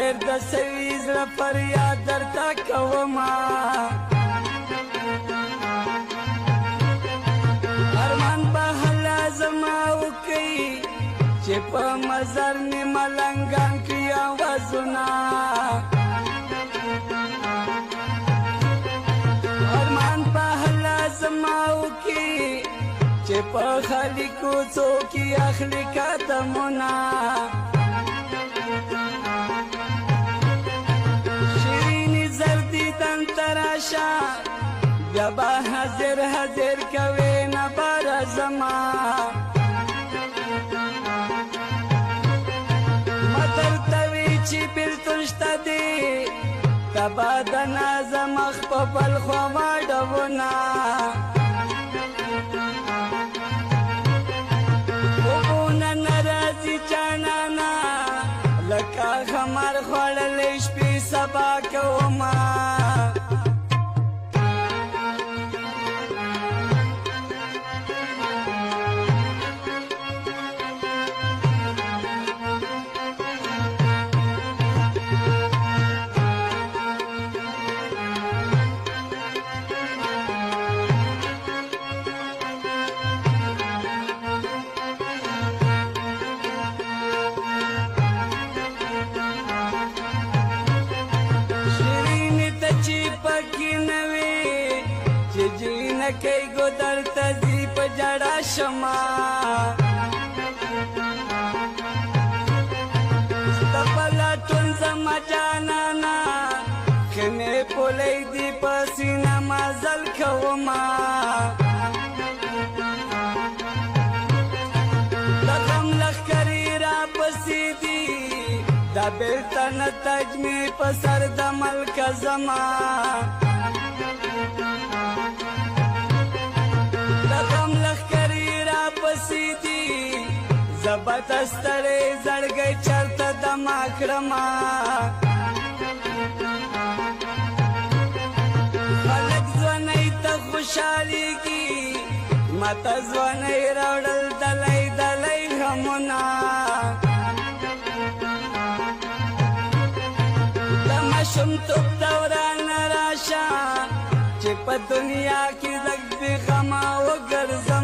ډېر د سوي زړه فریاد درته کومه ارمان به هله زما وکړي چې په مزر مې ملنګان کړي آوازونه ارمان به هله زما وکړي چې په خالي کوڅو کې اخلي قدمونه شیریني زردي دن تراشه بیا به حاضر حاضر کوي نه باره زما ما درته وي چې بېلتون شته دی ته به د نازه مخ په بل خوا واړوونه خوبونه نه راځي جانانه لکه خمر خوړلی شپې سبا کومه کئی گودر تزی پا جڑا شما ستپلا ٹون زما جانانا خمی پولی دی پسینا مازل کوما دغم لخکری را پسی دی دا بیلتن تجمی پسر دا ملک زما دغم لخکری را پسی دی زبط استری زړګی چرته دما کړما خلک ځوانۍ ته خوشحالیږي ماته ځوانۍ راوړل دلی دلی غمونه د ماشومتوب دوران راشه چې په دنیا کې لږ بې غمه وګرځه